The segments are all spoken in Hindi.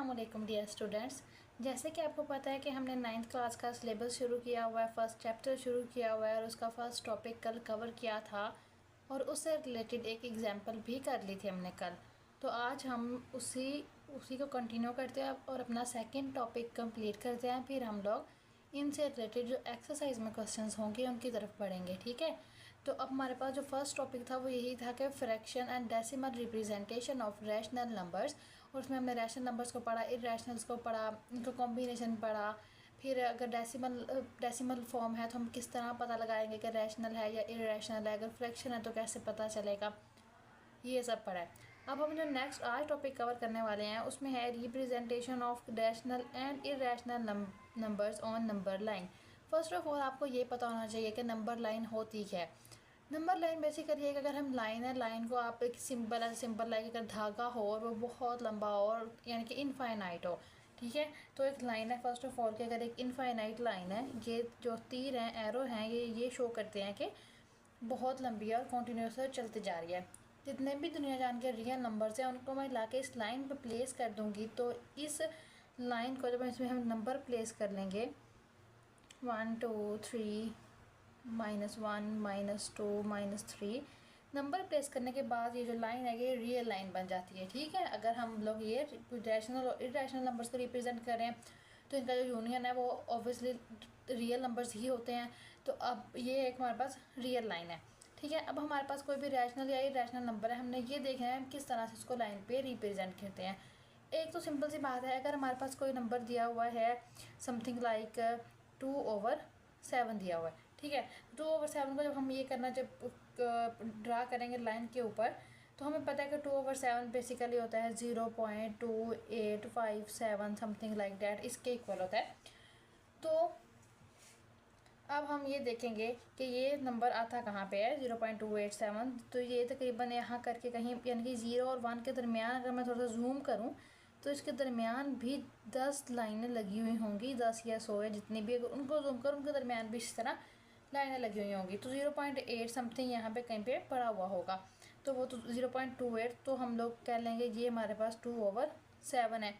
अस्सलामुअलैकुम डियर स्टूडेंट्स। जैसे कि आपको पता है कि हमने 9th क्लास का सिलेबस शुरू किया हुआ है, फर्स्ट चैप्टर शुरू किया हुआ है और उसका फर्स्ट टॉपिक कल कवर किया था और उससे रिलेटेड एक एग्जांपल भी कर ली थी हमने कल। तो आज हम उसी को कंटिन्यू करते हैं और अपना सेकंड टॉपिक कंप्लीट करते हैं। फिर हम लोग इनसे रिलेटेड जो एक्सरसाइज में क्वेश्चंस होंगे उनकी तरफ बढ़ेंगे, ठीक है। तो अब हमारे पास जो फर्स्ट टॉपिक था वो यही था कि fraction and decimal representation of rational numbers. और उसमें हमने रैशनल नंबर्स को पढ़ा, इरेशनल्स को पढ़ा, इनका कॉम्बिनेशन पढ़ा। फिर अगर डेसिमल फॉर्म है तो हम किस तरह पता लगाएंगे कि रैशनल है या इरेशनल है, अगर फ्रैक्शन है तो कैसे पता चलेगा, ये सब पढ़ा है। अब हम जो नेक्स्ट आज टॉपिक कवर करने वाले हैं उसमें है representation of rational and irrational numbers on number line. First of all आपको ये पता होना चाहिए कि नंबर लाइन होती क्या है। नंबर लाइन बेसिकली है कि अगर हम लाइन को आप एक सिंपल लाइक अगर धागा हो और वो बहुत लंबा हो और यानी कि इनफाइनाइट हो, ठीक है। तो एक लाइन है फर्स्ट ऑफ ऑल कि अगर एक इनफाइनाइट लाइन है, ये जो तीर हैं एरो हैं ये शो करते हैं कि बहुत लंबी है और कॉन्टीन्यूस चलती जा रही है। जितने भी दुनिया जान के रियल नंबर्स हैं उनको मैं ला के इस लाइन पर प्लेस कर दूँगी, तो इस लाइन को जब इसमें हम नंबर प्लेस कर लेंगे 1 2 3 -1 -2 -3 नंबर प्लेस करने के बाद ये जो लाइन है ये रियल लाइन बन जाती है, ठीक है। अगर हम लोग ये रैशनल और इरेशनल नंबर्स को रिप्रेजेंट करें तो इनका जो यूनियन है वो ऑब्वियसली रियल नंबर्स ही होते हैं। तो अब ये एक हमारे पास रियल लाइन है, ठीक है। अब हमारे पास कोई भी रैशनल या इरेशनल नंबर है, हमने ये देखना है हम किस तरह से उसको लाइन पे रिप्रेजेंट करते हैं। एक तो सिंपल सी बात है, अगर हमारे पास कोई नंबर दिया हुआ है समथिंग लाइक 2/7 दिया हुआ है, ठीक है। 2/7 को जब हम ये करना जब ड्रा करेंगे लाइन के ऊपर तो हमें पता है कि 2/7 बेसिकली होता है 0.2857 समथिंग लाइक डैट, इसके इक्वल होता है। तो अब हम ये देखेंगे कि ये नंबर आता कहाँ पे है 0.287, तो ये तकरीबन यहाँ करके कहीं यानी कि 0 और 1 के दरमियान अगर मैं थोड़ा सा जूम करूँ तो इसके दरमियान भी 10 लाइनें लगी हुई होंगी, 10 या 100 है जितनी भी, अगर उनको जूम करूँ उनके दरमियान भी इस तरह लाइनें लगी हुई होंगी। तो 0.8 समथिंग यहाँ पे कहीं पे पड़ा हुआ होगा, तो वो तो 0.28, तो हम लोग कह लेंगे ये हमारे पास 2/7 है।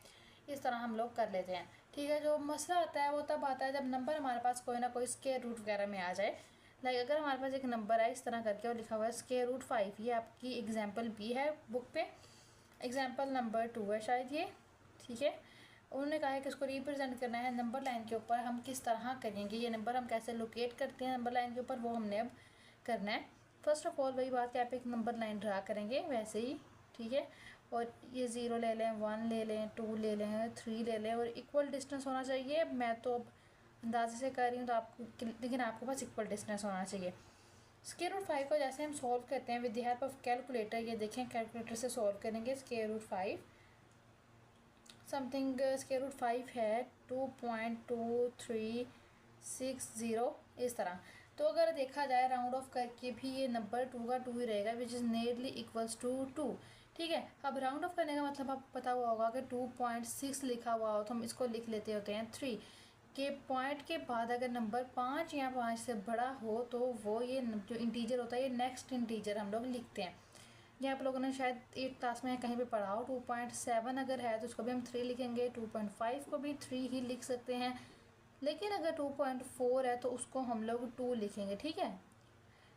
इस तरह हम लोग कर लेते हैं, ठीक है। जो मसला आता है वो तब आता है जब नंबर हमारे पास कोई ना कोई स्क्वायर रूट वगैरह में आ जाए। लाइक अगर हमारे पास एक नंबर है इस तरह करके और लिखा हुआ है √5, ये आपकी एग्जाम्पल भी है बुक पे, एग्जाम्पल नंबर 2 है शायद ये, ठीक है। उन्होंने कहा है कि इसको रिप्रेजेंट करना है नंबर लाइन के ऊपर। हम किस तरह करेंगे, ये नंबर हम कैसे लोकेट करते हैं नंबर लाइन के ऊपर, वो हमने अब करना है। फर्स्ट ऑफ ऑल वही बात कि आप एक नंबर लाइन ड्रा करेंगे वैसे ही, ठीक है। और ये 0 ले लें, 1 ले लें, 2 ले लें, 3 ले लें और इक्वल डिस्टेंस होना चाहिए। मैं तो अब अंदाजे से कर रही हूँ तो आपको, लेकिन आपके पास इक्वल डिस्टेंस होना चाहिए। √5 को जैसे हम सॉल्व करते हैं with the help of calculator, ये देखें कैलकुलेटर से सॉल्व करेंगे √5 समथिंग, √5 है 2.2360 इस तरह। तो अगर देखा जाए राउंड ऑफ करके भी ये नंबर 2 का 2 ही रहेगा, which is nearly equals to 2, ठीक है। अब राउंड ऑफ करने का मतलब आपको पता हुआ होगा कि 2.6 लिखा हुआ हो तो हम इसको लिख लेते होते हैं 3 के पॉइंट के बाद अगर नंबर 5 या 5 से बड़ा हो तो वो ये जो इंटीजर होता है ये नेक्स्ट इंटीजर हम लोग लिखते हैं। ये आप लोगों ने शायद 8th क्लास में कहीं पे पढ़ा हो। 2.7 अगर है तो उसको भी हम 3 लिखेंगे, 2.5 को भी 3 ही लिख सकते हैं, लेकिन अगर 2.4 है तो उसको हम लोग 2 लिखेंगे, ठीक है।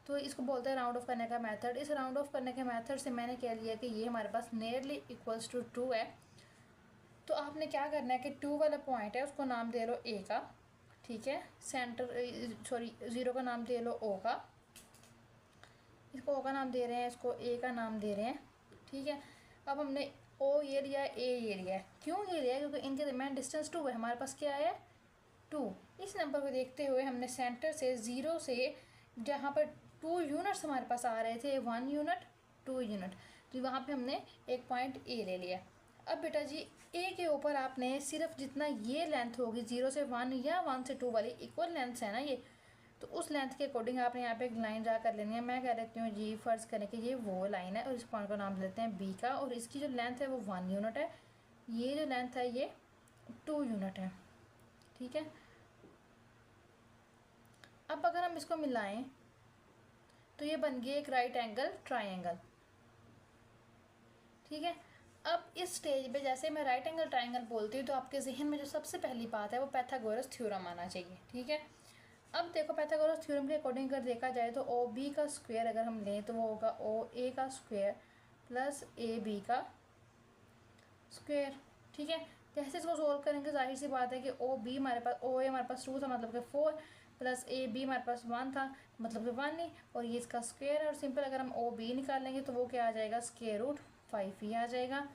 तो इसको बोलते हैं राउंड ऑफ करने का मेथड। इस राउंड ऑफ करने के मेथड से मैंने कह लिया कि ये हमारे पास नियरली इक्वल्स टू 2 है। तो आपने क्या करना है कि 2 वाला पॉइंट है उसको नाम दे लो ए का, ठीक है। सेंटर 0 का नाम दे लो ओ का, इसको ओ का नाम दे रहे हैं, इसको ए का नाम दे रहे हैं, ठीक है। अब हमने ओ ये लिया, ए ये लिया है, क्यों ये लिया है क्योंकि इनके दरमियान डिस्टेंस 2 है, हमारे पास क्या है 2। इस नंबर को देखते हुए हमने सेंटर से 0 से जहाँ पर 2 यूनिट्स हमारे पास आ रहे थे, 1 यूनिट 2 यूनिट, तो वहाँ पे हमने एक पॉइंट ए ले लिया। अब बेटा जी ए के ऊपर आपने सिर्फ जितना ये लेंथ होगी 0 से 1 या 1 से 2 वाली इक्वल लेंथ है ना ये, तो उस लेंथ के अकॉर्डिंग आपने यहाँ पे एक लाइन ड्रा कर लेनी है। मैं कह देती हूँ जी फ़र्ज़ करें कि ये वो लाइन है और इस पॉइंट का नाम देते हैं बी का, और इसकी जो लेंथ है वो 1 यूनिट है, ये जो लेंथ है ये 2 यूनिट है, ठीक है। अब अगर हम इसको मिलाएं तो ये बन गई एक राइट एंगल ट्राइंगल, ठीक है। अब इस स्टेज पे जैसे मैं राइट एंगल ट्राइंगल बोलती हूँ तो आपके जहन में जो सबसे पहली बात है वो पाइथागोरस थ्योरम आना चाहिए, ठीक है। अब देखो पाइथागोरस थ्योरम के अकॉर्डिंग अगर देखा जाए तो ओ बी का स्क्वायर अगर हम लें तो वो होगा ओ ए का स्क्वायर प्लस ए बी का स्क्वायर, ठीक है। जैसे इसको सोल्व करेंगे जाहिर सी बात है कि ओ बी हमारे पास, ओ ए हमारे पास 2 था मतलब कि 4 प्लस ए बी हमारे पास 1 था मतलब कि 1 नहीं, और ये इसका स्क्वायर है। और सिंपल अगर हम ओ बी निकालेंगे तो वो क्या आ जाएगा, स्क्वायर रूट 5 ही आ जाएगा।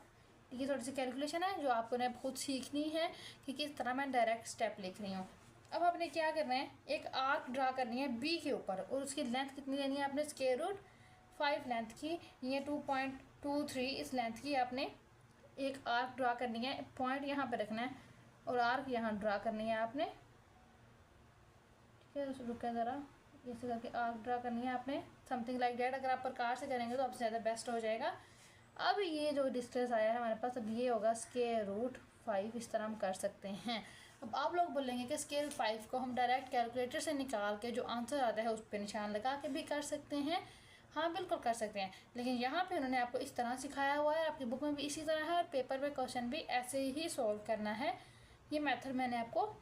ये थोड़ी सी कैलकुलेशन है जो आपको ने खुद सीखनी है कि किस तरह मैं डायरेक्ट स्टेप लिख रही हूँ। अब आपने क्या करना है, एक आर्क ड्रा करनी है बी के ऊपर और उसकी लेंथ कितनी लेनी है आपने, स्क्वायर रूट 5 लेंथ की, ये 2.23 इस लेंथ की आपने एक आर्क ड्रा करनी है। पॉइंट यहाँ पे रखना है और आर्क यहाँ ड्रा करनी है आपने, ठीक है। रुके ज़रा, ऐसे करके आर्क ड्रा करनी है आपने, समथिंग लाइक डेट। अगर आप प्रकार से करेंगे तो आपसे ज़्यादा बेस्ट हो जाएगा। अब ये जो डिस्टेंस आया है हमारे पास, अब ये होगा स्क्वायर रूट 5, इस तरह हम कर सकते हैं। अब आप लोग बोलेंगे कि स्क्वायर 5 को हम डायरेक्ट कैलकुलेटर से निकाल के जो आंसर आता है उस पर निशान लगा के भी कर सकते हैं। हाँ बिल्कुल कर सकते हैं, लेकिन यहाँ पे उन्होंने आपको इस तरह सिखाया हुआ है, आपकी बुक में भी इसी तरह है और पेपर पे क्वेश्चन भी ऐसे ही सॉल्व करना है। ये मेथड मैंने आपको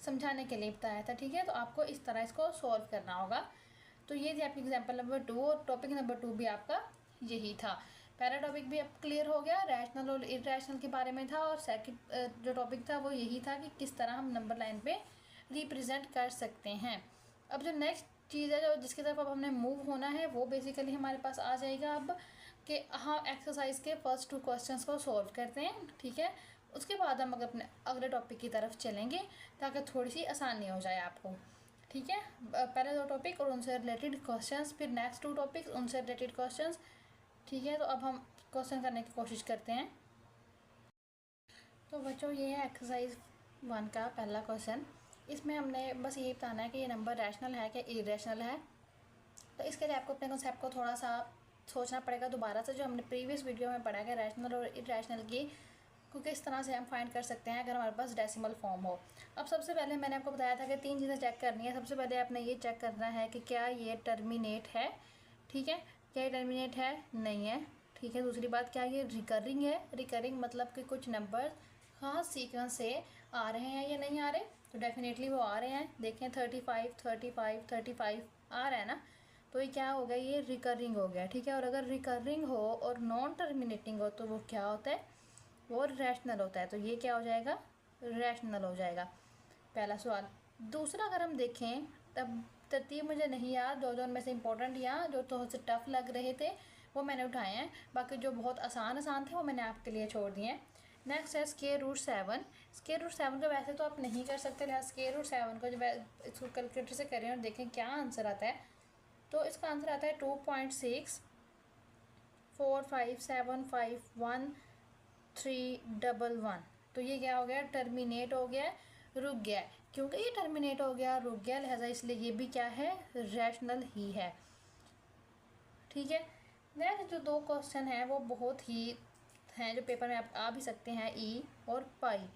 समझाने के लिए बताया था, ठीक है। तो आपको इस तरह इसको सॉल्व करना होगा। तो ये थी आपकी एग्जाम्पल नंबर 2 और टॉपिक नंबर 2 भी आपका यही था। पहला टॉपिक भी अब क्लियर हो गया, रैशनल और इरेशनल के बारे में था, और सेकंड जो टॉपिक था वो यही था कि किस तरह हम नंबर लाइन पे रिप्रेजेंट कर सकते हैं। अब जो नेक्स्ट चीज़ है जो जिसकी तरफ अब हमने मूव होना है वो बेसिकली हमारे पास आ जाएगा अब कि हाँ एक्सरसाइज के फर्स्ट 2 क्वेश्चंस को सॉल्व करते हैं, ठीक है। उसके बाद हम अपने अगले टॉपिक की तरफ चलेंगे ताकि थोड़ी सी आसानी हो जाए आपको, ठीक है। पहले 2 टॉपिक और उनसे रिलेटेड क्वेश्चंस, फिर नेक्स्ट 2 टॉपिक्स उनसे रिलेटेड क्वेश्चंस, ठीक है। तो अब हम क्वेश्चन करने की कोशिश करते हैं। तो बच्चों ये है एक्सरसाइज 1 का पहला क्वेश्चन। इसमें हमने बस यही बताना है कि ये नंबर रैशनल है कि इरेशनल है। तो इसके लिए आपको अपने कॉन्सेप्ट को थोड़ा सा सोचना पड़ेगा दोबारा से, जो हमने प्रीवियस वीडियो में पढ़ा है रैशनल और इरेशनल की को किस तरह से हम फाइंड कर सकते हैं अगर हमारे पास डेसिमल फॉर्म हो। अब सबसे पहले मैंने आपको बताया था कि 3 चीज़ें चेक करनी है। सबसे पहले आपने ये चेक करना है कि क्या ये टर्मिनेट है, ठीक है। क्या ये टर्मिनेट है, नहीं है, ठीक है। दूसरी बात, क्या ये रिकरिंग है, रिकरिंग मतलब कि कुछ नंबर खास सीक्वेंस से आ रहे हैं या नहीं आ रहे, तो डेफिनेटली वो आ रहे हैं। देखें 35 35 35 आ रहा है ना, तो ये क्या हो गया, ये रिकरिंग हो गया, ठीक है। और अगर रिकरिंग हो और नॉन टर्मिनेटिंग हो तो वो क्या होता है, वो रैशनल होता है। तो ये क्या हो जाएगा, रैशनल हो जाएगा, पहला सवाल। दूसरा अगर हम देखें, तब तरतीब मुझे नहीं याद, जो उनमें से इंपॉर्टेंट या जो थोड़े से टफ लग रहे थे वो मैंने उठाए हैं, बाकी जो बहुत आसान थे वो मैंने आपके लिए छोड़ दिए हैं। नेक्स्ट है स्क्वायर रूट 7। स्क्वायर रूट 7 को वैसे तो आप नहीं कर सकते, लिहाजा स्क्वायर रूट 7 को जब इसको कैलकुलेटर से करें और देखें क्या आंसर आता है, तो इसका आंसर आता है 2.645751311। तो ये क्या हो गया, टर्मिनेट हो गया, रुक गया। क्योंकि ये टर्मिनेट हो गया, रुक गया, लिहाजा इसलिए ये भी क्या है, रैशनल ही है, ठीक है। नेक्स्ट जो 2 क्वेश्चन हैं वो बहुत ही हैं जो पेपर में आप आ भी सकते हैं, ई और पाई,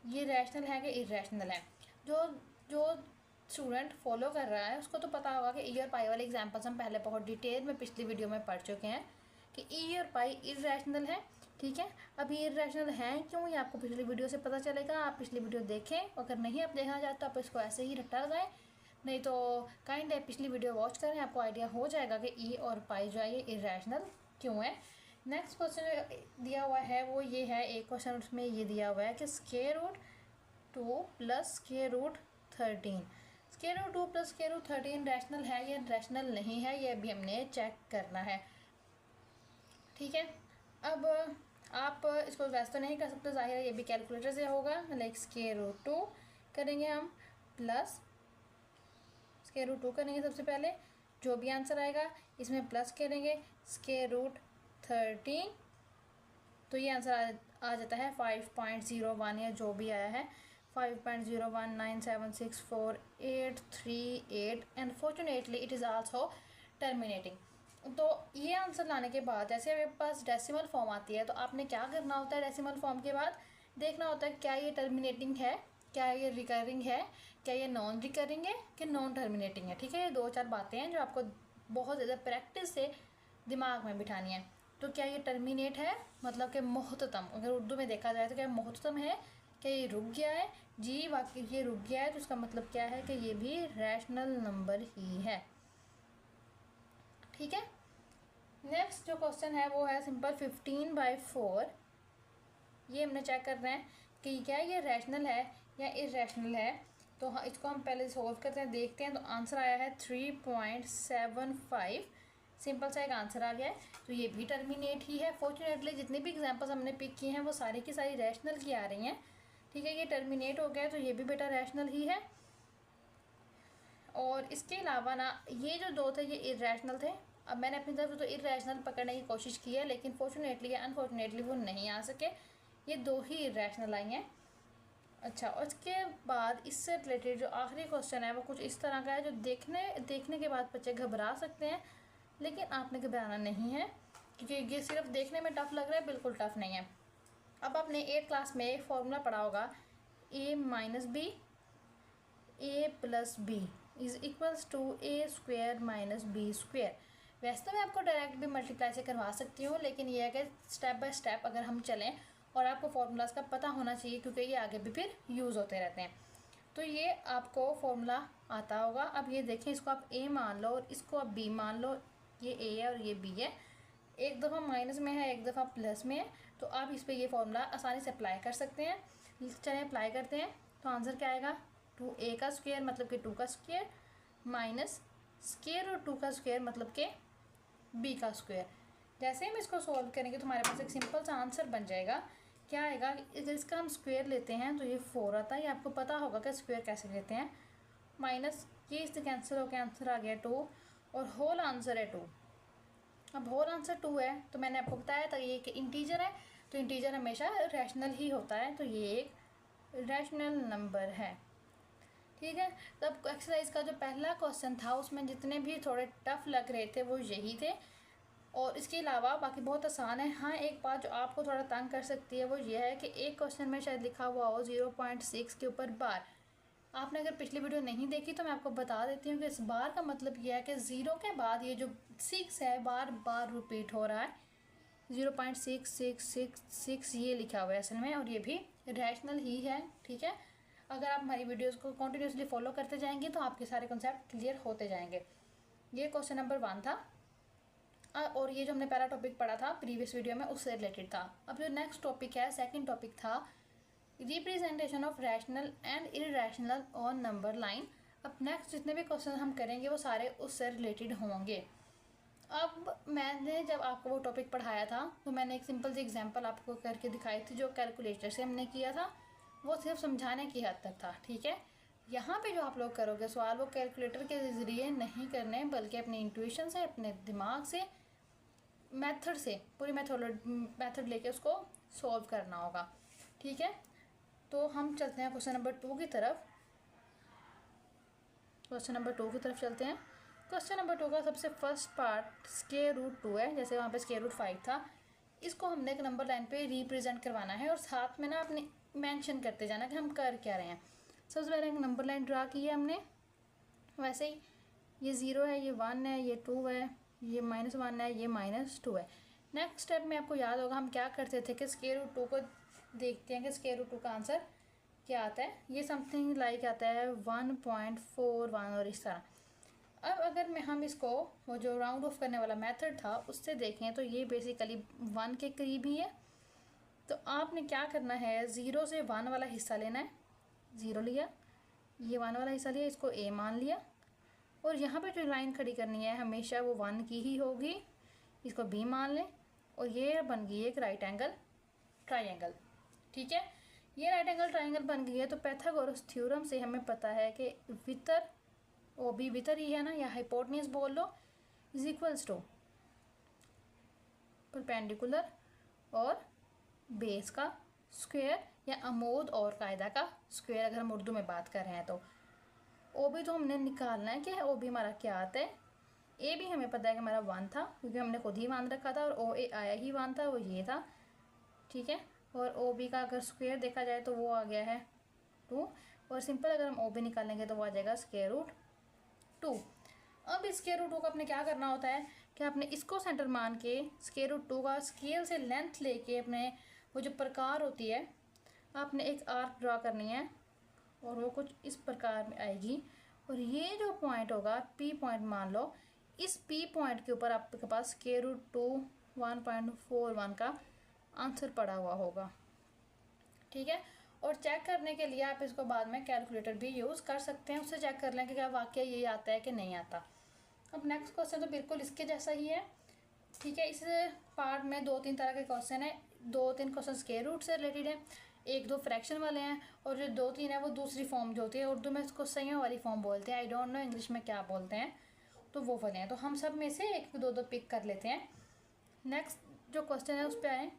ये रैशनल है कि इरेशनल है। जो जो स्टूडेंट फॉलो कर रहा है उसको तो पता होगा कि ई और पाई वाले एग्जांपल्स हम पहले बहुत डिटेल में पिछली वीडियो में पढ़ चुके हैं कि ई और पाई इरेशनल है, ठीक है। अब ये इरेशनल हैं क्यों, ये आपको पिछली वीडियो से पता चलेगा। आप पिछली वीडियो देखें, अगर नहीं आप देखना चाहते तो आप इसको ऐसे ही रट्टा लगाएं, नहीं तो काइंड है पिछली वीडियो वॉच करें, आपको आइडिया हो जाएगा कि ई और पाई जो है ये इरेशनल क्यों है। नेक्स्ट क्वेश्चन दिया हुआ है वो ये है, एक क्वेश्चन उसमें ये दिया हुआ है कि square root 2 plus square root 13, square root 2 plus square root 13 rational है या रैशनल नहीं है, ये भी हमने चेक करना है, ठीक है। अब आप इसको वैसे तो नहीं कर सकते, जाहिर है ये भी कैलकुलेटर से होगा। लाइक स्क्वायर रूट 2 करेंगे हम प्लस स्क्वायर रूट 2 करेंगे, सबसे पहले जो भी आंसर आएगा इसमें प्लस करेंगे स्क्वायर रूट 13, तो ये आंसर आ जाता है 5.01 या जो भी आया है 5.01976488 and fortunately it is also terminating. तो ये आंसर लाने के बाद जैसे मेरे पास डेसिमल फॉर्म आती है तो आपने क्या करना होता है, डेसिमल फॉर्म के बाद देखना होता है क्या ये टर्मिनेटिंग है, क्या ये रिकरिंग है, क्या ये नॉन रिकरिंग है कि नॉन टर्मिनेटिंग है, ठीक है। ये 2-4 बातें हैं जो आपको बहुत ज़्यादा प्रैक्टिस से दिमाग में बिठानी है। तो क्या ये टर्मिनेट है, मतलब कि मुख्ततम, अगर उर्दू में देखा जाए तो क्या मुख्ततम है, क्या ये रुक गया है? जी वाकई ये रुक गया है, तो इसका मतलब क्या है कि ये भी रैशनल नंबर ही है। ठीक है, नेक्स्ट जो क्वेश्चन है वो है सिंपल 15/4। ये हमने चेक करना है कि क्या ये रैशनल है या इरेशनल है। तो हाँ, इसको हम पहले सॉल्व करते हैं, देखते हैं। तो आंसर आया है 3.75। सिंपल सा एक आंसर आ गया है, तो ये भी टर्मिनेट ही है। फॉर्चुनेटली जितने भी एग्जांपल्स हमने पिक किए हैं वो सारी की सारी रैशनल की आ रही हैं। ठीक है, ये टर्मिनेट हो गया है, तो ये भी बेटा रैशनल ही है। और इसके अलावा ना ये जो दो थे ये इरेशनल थे। अब मैंने अपनी तरफ से तो इरेशनल पकड़ने की कोशिश की है, लेकिन फॉर्चुनेटली या अनफॉर्चुनेटली वो नहीं आ सके, ये दो ही इरेशनल आई हैं। अच्छा, और इसके बाद इससे रिलेटेड जो आखिरी क्वेश्चन है वो कुछ इस तरह का है, जो देखने के बाद बच्चे घबरा सकते हैं, लेकिन आपने घबराना नहीं है, क्योंकि ये सिर्फ देखने में टफ लग रहा है, बिल्कुल टफ नहीं है। अब आपने 8th क्लास में एक फॉर्मूला पढ़ा होगा, a minus B a plus B is equals to a square minus B square. वैसे तो मैं आपको डायरेक्ट भी मल्टीप्लाई से करवा सकती हूँ, लेकिन ये है कि स्टेप बाय स्टेप अगर हम चलें, और आपको फार्मूलाज का पता होना चाहिए, क्योंकि ये आगे भी फिर यूज़ होते रहते हैं। तो ये आपको फॉर्मूला आता होगा। अब ये देखें, इसको आप a मान लो और इसको आप b मान लो। ये a है और ये b है, एक दफ़ा माइनस में है, एक दफ़ा प्लस में है, तो आप इस पर ये फॉर्मूला आसानी से अप्लाई कर सकते हैं। चलिए अप्लाई करते हैं। तो आंसर क्या आएगा, 2a का स्क्वायर मतलब कि 2 का स्क्वायर माइनस स्क्वायर और 2 का स्क्वायर मतलब कि b का स्क्वायर। जैसे हम इसको सॉल्व करेंगे तो हमारे पास एक सिंपल सा आंसर बन जाएगा। क्या आएगा, अगर इसका हम स्क्वायर लेते हैं तो ये 4 आता है, ये आपको पता होगा कि स्क्वायर कैसे लेते हैं। माइनस ये इससे कैंसिल होकर आंसर आ गया 2, और होल आंसर है 2। अब होल आंसर 2 है, तो मैंने आपको बताया था ये कि इंटीजर है, तो इंटीजर हमेशा रैशनल ही होता है, तो ये एक रैशनल नंबर है। ठीक है, तब एक्सरसाइज का जो पहला क्वेश्चन था उसमें जितने भी थोड़े टफ लग रहे थे वो यही थे, और इसके अलावा बाकी बहुत आसान है। हाँ, एक बात जो आपको थोड़ा तंग कर सकती है वो ये है कि एक क्वेश्चन में शायद लिखा हुआ हो 0.6 के ऊपर बार। आपने अगर पिछली वीडियो नहीं देखी तो मैं आपको बता देती हूँ कि इस बार का मतलब यह है कि 0 के बाद ये जो 6 है बार बार रिपीट हो रहा है। 0.6666 ये लिखा हुआ है असल में, और ये भी रैशनल ही है। ठीक है, अगर आप हमारी वीडियोस को कंटिन्यूसली फॉलो करते जाएंगे तो आपके सारे कॉन्सेप्ट क्लियर होते जाएंगे। ये क्वेश्चन नंबर 1 था, और ये जो हमने पहला टॉपिक पढ़ा था प्रीवियस वीडियो में उससे रिलेटेड था। अब जो नेक्स्ट टॉपिक है, सेकंड टॉपिक था representation of rational and irrational on number line. अब नेक्स्ट जितने भी क्वेश्चन हम करेंगे वो सारे उससे रिलेटेड होंगे। अब मैंने जब आपको वो टॉपिक पढ़ाया था तो मैंने एक सिंपल सी एग्जांपल आपको करके दिखाई थी, जो कैलकुलेटर से हमने किया था, वो सिर्फ समझाने की हद तक था। ठीक है, यहाँ पे जो आप लोग करोगे सवाल वो कैलकुलेटर के ज़रिए नहीं करने, बल्कि अपने इंट्यूशन से, अपने दिमाग से, मेथड से, पूरी मेथड लेके उसको सॉल्व करना होगा। ठीक है, तो हम चलते हैं क्वेश्चन नंबर 2 की तरफ। क्वेश्चन नंबर 2 की तरफ चलते हैं। क्वेश्चन नंबर 2 का सबसे फर्स्ट पार्ट स्क्वायर रूट 2 है, जैसे वहाँ पे स्क्वायर रूट 5 था। इसको हमने एक नंबर लाइन पे रिप्रेजेंट करवाना है, और साथ में ना अपने मेंशन करते जाना कि हम कर क्या रहे हैं। सबसे पहले एक नंबर लाइन ड्रा की है हमने, वैसे ही ये 0 है, ये 1 है, ये 2 है, ये -1 है, ये -2 है। नेक्स्ट स्टेप में आपको याद होगा हम क्या करते थे कि स्क्वायर रूट 2 को देखते हैं कि स्क्वायर रूट 2 का आंसर क्या आता है। ये समथिंग लाइक आता है 1.41 और इस तरह। अब अगर हम इसको वो जो राउंड ऑफ करने वाला मेथड था उससे देखें तो ये बेसिकली 1 के करीब ही है। तो आपने क्या करना है, 0 से 1 वाला हिस्सा लेना है। 0 लिया, ये 1 वाला हिस्सा लिया, इसको a मान लिया, और यहाँ पे जो लाइन खड़ी करनी है हमेशा वो 1 की ही होगी, इसको b मान लें, और ये बन गई एक राइट एंगल ट्राइंगल। ठीक है, ये राइट एंगल ट्राइंगल बन गई है। तो पाइथागोरस थ्योरम से हमें पता है कि वितर, वो भी वितर ही है ना, या हाइपोटेन्यूज बोल लो, इज इक्वल्स टू परपेंडिकुलर और बेस का स्क्वायर, या अमोद और कायदा का स्क्वायर अगर हम उर्दू में बात कर रहे हैं तो। ओ भी तो हमने निकालना है कि ओ भी हमारा क्या आता है। ए भी हमें पता है कि हमारा 1 था, क्योंकि हमने खुद ही मान रखा था, और ओ ए आया ही 1 था, वो ये था। ठीक है, और ओ बी का अगर स्क्वायर देखा जाए तो वो आ गया है 2, और सिंपल अगर हम ओ बी निकालेंगे तो वो आ जाएगा स्क्वायर रूट 2। अब इस स्क्वायर रूट 2 को अपने क्या करना होता है कि आपने इसको सेंटर मान के स्क्वायर रूट 2 का स्केल से लेंथ लेके अपने वो जो प्रकार होती है आपने एक आर्क ड्रा करनी है और वो कुछ इस प्रकार में आएगी। और ये जो पॉइंट होगा पी पॉइंट मान लो, इस पी पॉइंट के ऊपर आपके पास स्क्वायर रूट 2 1.41 का आंसर पड़ा हुआ होगा। ठीक है, और चेक करने के लिए आप इसको बाद में कैलकुलेटर भी यूज़ कर सकते हैं, उससे चेक कर लें कि क्या वाकई ये आता है कि नहीं आता। अब नेक्स्ट क्वेश्चन तो बिल्कुल इसके जैसा ही है। ठीक है, इस पार्ट में 2-3 तरह के क्वेश्चन है, 2-3 क्वेश्चन स्क्वायर रूट से रिलेटेड है, 1-2 फ्रैक्शन वाले हैं, और जो 2-3 है वो दूसरी फॉर्म जो होती है, उर्दू में इसको संयों वाली फॉर्म बोलते हैं, आई डोंट नो इंग्लिश में क्या बोलते हैं, तो वो वाले हैं। तो हम सब में से 1-2 पिक कर लेते हैं। नेक्स्ट जो क्वेश्चन है उस पर आए,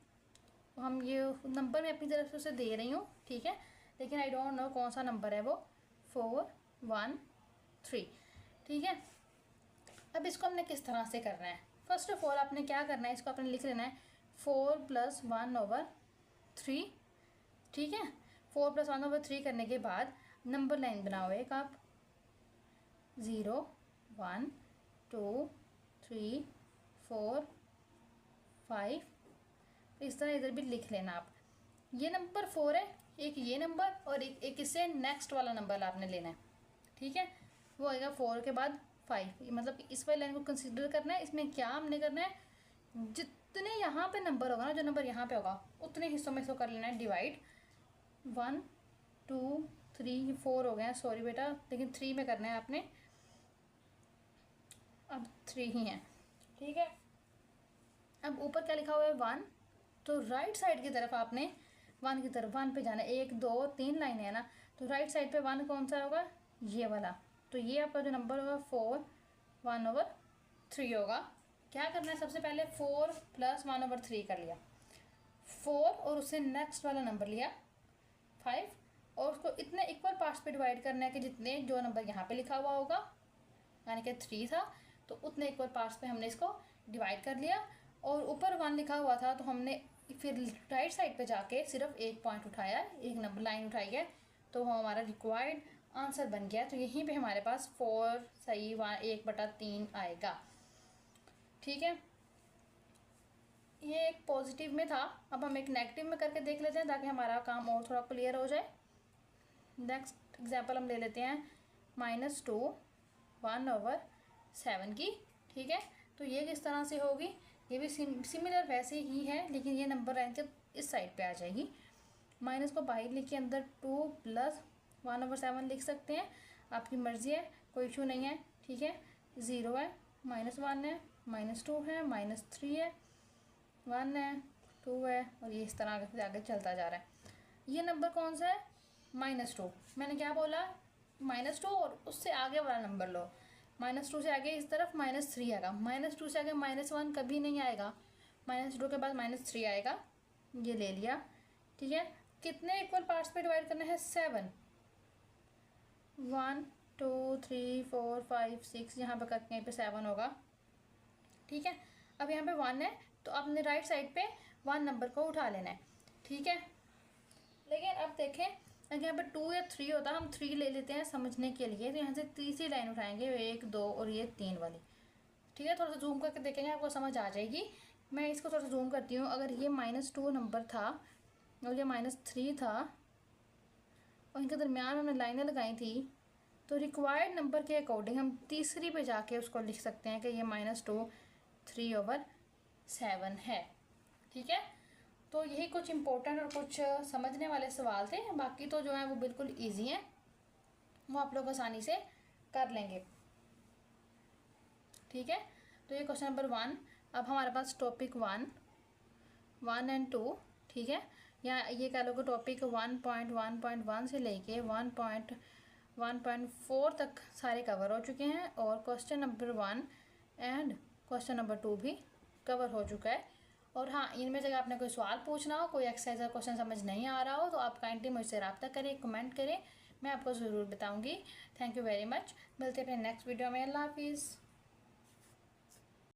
हम ये नंबर मैं अपनी तरफ से उसे दे रही हूँ, ठीक है, लेकिन आई डोंट नो कौन सा नंबर है वो, 413। ठीक है, अब इसको हमने किस तरह से करना है, फर्स्ट ऑफ ऑल आपने क्या करना है, इसको आपने लिख लेना है 4 + 1/3। ठीक है, 4 + 1/3 करने के बाद नंबर लाइन बनाओ एक आप, 0 1 2 3 4 5, इस तरह इधर भी लिख लेना आप। ये नंबर 4 है, एक ये नंबर और एक इससे नेक्स्ट वाला नंबर आपने लेना है। ठीक है, वो आएगा 4 के बाद 5, मतलब इस वाली लाइन को कंसीडर करना है। इसमें क्या हमने करना है, जितने यहाँ पे नंबर होगा ना, जो नंबर यहाँ पे होगा उतने हिस्सों में इसको कर लेना है डिवाइड। 1 2 3 4 हो गए हैं, सॉरी बेटा, लेकिन 3 में करना है आपने, अब 3 ही है। ठीक है, अब ऊपर क्या लिखा हुआ है 1, तो राइट साइड की तरफ आपने 1 की तरफ 1 पे जाना है। 1 2 3 लाइनें है ना, तो राइट साइड पे 1 कौन सा होगा, ये वाला, तो ये आपका जो नंबर होगा 4/1/3 होगा। क्या करना है, सबसे पहले 4 + 1/3 कर लिया, 4 और उससे नेक्स्ट वाला नंबर लिया 5, और उसको इतने इक्वल पार्ट्स पे डिवाइड करना है कि जितने जो नंबर यहाँ पे लिखा हुआ होगा, यानी कि 3 था, तो उतने इक्वल पार्ट्स पे हमने इसको डिवाइड कर लिया। और ऊपर 1 लिखा हुआ था, तो हमने फिर राइट साइड पे जाके सिर्फ एक पॉइंट उठाया, एक नंबर लाइन उठाई है, तो हमारा रिक्वायर्ड आंसर बन गया। तो यहीं पे हमारे पास 4 सही 1/3 आएगा। ठीक है, ये एक पॉजिटिव में था, अब हम एक नेगेटिव में करके देख लेते हैं ताकि हमारा काम और थोड़ा क्लियर हो जाए। नेक्स्ट एग्जांपल हम ले लेते हैं -2 1/7 की। ठीक है, तो ये किस तरह से होगी, ये भी सिमिलर वैसे ही है, लेकिन ये नंबर लाइन के इस साइड पे आ जाएगी। माइनस को बाहर लिख के अंदर 2 + 1/7 लिख सकते हैं, आपकी मर्ज़ी है, कोई इशू नहीं है। ठीक है, 0 है, -1 है, -2 है, -3 है, 1 है, 2 है, और ये इस तरह से आगे चलता जा रहा है। ये नंबर कौन सा है, -2, मैंने क्या बोला, -2 और उससे आगे वाला नंबर लो, -2 से आगे इस तरफ -3 आएगा, -2 से आगे -1 कभी नहीं आएगा, -2 के बाद -3 आएगा, ये ले लिया। ठीक है, कितने इक्वल पार्ट्स पे डिवाइड करना है, 7, 1 2 3 4 5 6, यहाँ पर करके यहीं पे 7 होगा। ठीक है, अब यहाँ पे 1 है, तो आपने राइट साइड पे 1 नंबर को उठा लेना है। ठीक है, लेकिन अब देखें अगर यहाँ पे 2 या 3 होता, हम 3 ले लेते हैं समझने के लिए, तो यहाँ से तीसरी लाइन उठाएंगे, 1 2 और ये 3 वाली। ठीक है, थोड़ा सा जूम करके देखेंगे, आपको समझ आ जाएगी। मैं इसको थोड़ा सा जूम करती हूँ। अगर ये -2 नंबर था और ये -3 था और इनके दरमियान हमने लाइनें लगाई थी, तो रिक्वायर्ड नंबर के अकॉर्डिंग हम तीसरी पे जाके उसको लिख सकते हैं कि ये -2 3/7 है। ठीक है, तो यही कुछ इम्पोर्टेंट और कुछ समझने वाले सवाल थे, बाकी तो जो है वो बिल्कुल इजी हैं, वो आप लोग आसानी से कर लेंगे। ठीक है, तो ये क्वेश्चन नंबर 1। अब हमारे पास टॉपिक 1 एंड 2, ठीक है, या ये कह लो कि टॉपिक 1.1.1 से लेके 1.1.4 तक सारे कवर हो चुके हैं, और question number 1 and question number 2 भी कवर हो चुका है। और हाँ, इनमें से अगर आपने कोई सवाल पूछना हो, कोई एक्सरसाइज का क्वेश्चन समझ नहीं आ रहा हो, तो आप काइंडली मुझसे रब्ता करें, कमेंट करें, मैं आपको ज़रूर बताऊँगी। थैंक यू वेरी मच, मिलते हैं अपने नेक्स्ट वीडियो में। अल्लाह हाफिज़।